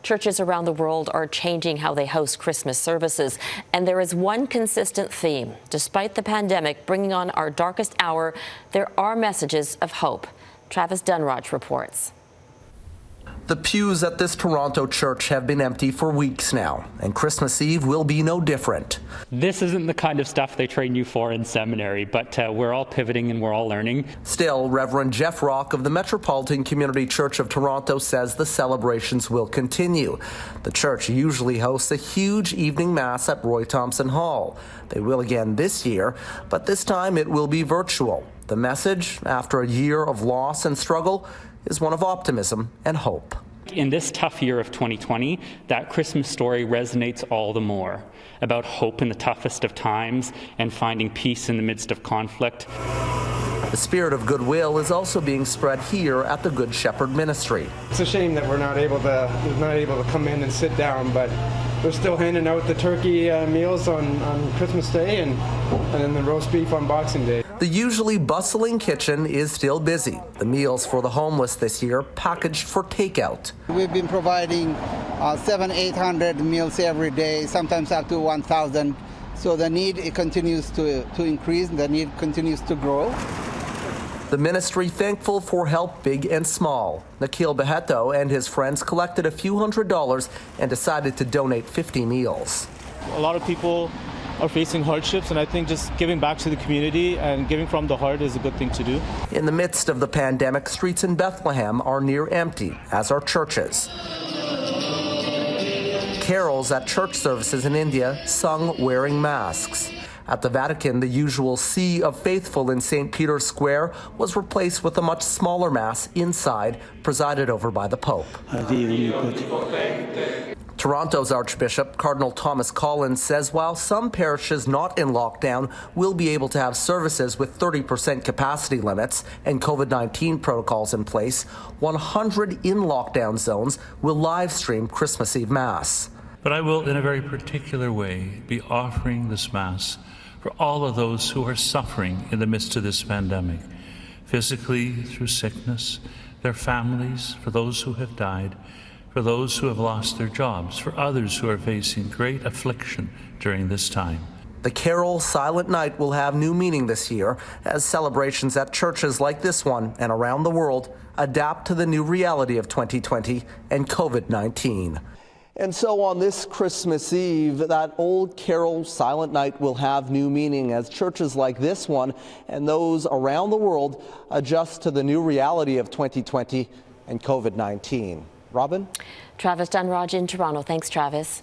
Churches around the world are changing how they host Christmas services, and there is one consistent theme. Despite the pandemic bringing on our darkest hour, there are messages of hope. Dhanraj reports. The pews at this Toronto church have been empty for weeks now, and Christmas Eve will be no different. This isn't the kind of stuff they train you for in seminary, but we're all pivoting and we're all learning. Still, Reverend Jeff Rock of the Metropolitan Community Church of Toronto says the celebrations will continue. The church usually hosts a huge evening mass at Roy Thompson Hall. They will again this year, but this time it will be virtual. The message, after a year of loss and struggle, is one of optimism and hope. In this tough year of 2020, that Christmas story resonates all the more about hope in the toughest of times and finding peace in the midst of conflict. The spirit of goodwill is also being spread here at the Good Shepherd Ministry. It's a shame that we're not able to come in and sit down, but we're still handing out the turkey meals on Christmas Day and then the roast beef on Boxing Day. The usually bustling kitchen is still busy. The meals for the homeless this year packaged for takeout. We've been providing 700-800 meals every day, sometimes up to 1,000. So the need continues to increase, the need continues to grow. The ministry thankful for help big and small. Nikhil Beheto and his friends collected a few $100s and decided to donate 50 meals. A lot of people are facing hardships, and I think just giving back to the community and giving from the heart is a good thing to do. In the midst of the pandemic, streets in Bethlehem are near empty, as are churches. Carols at church services in India sung wearing masks. At the Vatican, the usual sea of faithful in St. Peter's Square was replaced with a much smaller mass inside, presided over by the Pope. Toronto's Archbishop, Cardinal Thomas Collins, says while some parishes not in lockdown will be able to have services with 30% capacity limits and COVID-19 protocols in place, 100 in lockdown zones will live stream Christmas Eve Mass. But I will, in a very particular way, be offering this Mass for all of those who are suffering in the midst of this pandemic, physically through sickness, their families, for those who have died, for those who have lost their jobs, for others who are facing great affliction during this time. The carol Silent Night will have new meaning this year as celebrations at churches like this one and around the world adapt to the new reality of 2020 and COVID-19. And so on this Christmas Eve, that old carol Silent Night will have new meaning as churches like this one and those around the world adjust to the new reality of 2020 and COVID-19. Robin? Dhanraj in Toronto. Thanks, Travis.